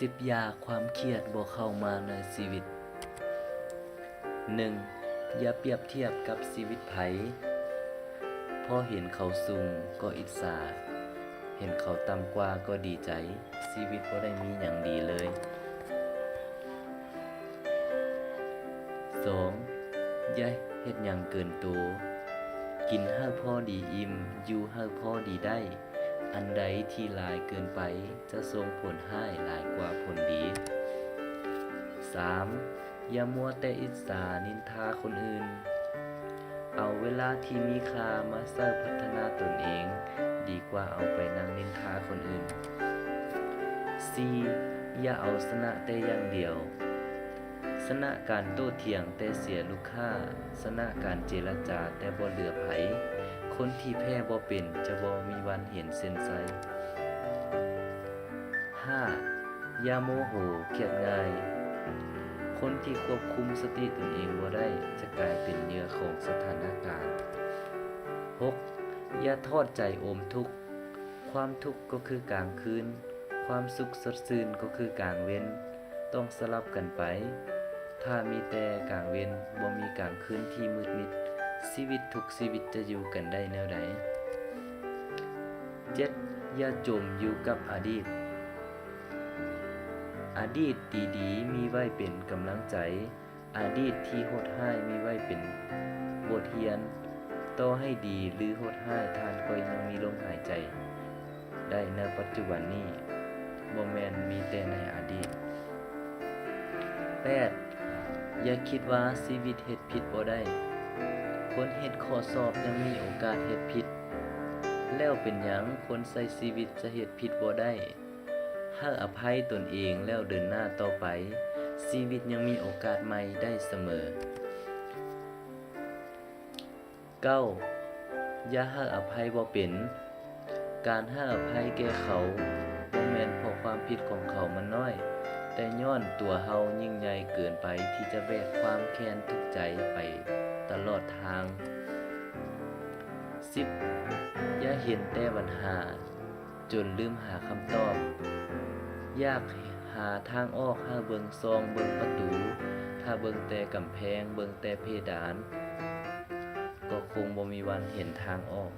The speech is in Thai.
10อย่างความเครียดบ่เข้ามาในชีวิต 1. อย่าเปรียบเทียบกับชีวิตไผพอเห็นเขาสูงก็อิจฉาเห็นเขาต่ำกว่าก็ดีใจชีวิตบ่ได้มีหยังดีเลย 2. อย่าเฮ็ดหยังเกินตัวกินให้พอดีอิ่มอยู่ให้พอดีได้อันใดที่หลายเกินไปจะส่งผลร้ายหลายกว่าผลดี 3. อย่ามัวแต่อิจฉานินทาคนอื่น เอาเวลาที่มีค่ามาสร้างพัฒนาตนเองดีกว่าเอาไปนั่งนินทาคนอื่น 4. อย่าเอาชนะแต่อย่างเดียวชนะการโต้เถียงแต่เสียลูกค้าชนะการเจรจาแต่บ่เหลือไผคนที่แพ้บ่เป็นจะบ่มีวันเห็นเส้นชัย 5. อย่าโมโหเครียดง่ายคนที่ควบคุมสติตนเองบ่ได้จะกลายเป็นเหยื่อของสถานการณ์ 6. อย่าทอดใจอมทุกข์ความทุกข์ก็คือกลางคืนความสุขสดชื่นก็คือกลางเว้นต้องสลับกันไปถ้ามีแต่กลางเว้นบ่มีกลางคืนที่มืดมิดชีวิตทุกชีวิตจะอยู่กันได้แนวใด 7. อย่าจมอยู่กับอดีตอดีตดีๆมีไว้เป็นกำลังใจอดีตที่โหดร้ายมีไว้เป็นบทเรียนต่อให้ดีหรือโหดร้ายท่านก็ยังมีลมหายใจได้ในปัจจุบันนี้บ่แม่นมีแต่ในอดีต 8. อย่าคิดว่าชีวิตเฮ็ดผิดบ่ได้คนเฮ็ดข้อสอบยังมีโอกาสเฮ็ดผิดแล้วเป็นหยังคนใช้ชีวิตจะเฮ็ดผิดบ่ได้ให้อภัยตนเองแล้วเดินหน้าต่อไปชีวิตยังมีโอกาสใหม่ได้เสมอ 9. อย่าให้อภัยบ่เป็นการให้อภัยแก่เขาบ่แม่นเพราะความผิดของเขามันน้อยแต่ย้อนตัวเฮายิ่งใหญ่เกินไปที่จะแบกความแค้นทุกข์ใจไปตลอดทาง 10. อย่าเห็นแต่ปัญหาจนลืมหาคำตอบอยากหาทางออกหาเบิ่งซองเบิ่งประตูถ้าเบิ่งแต่กำแพงเบิ่งแต่เพดานก็คงบ่มีวันเห็นทางออก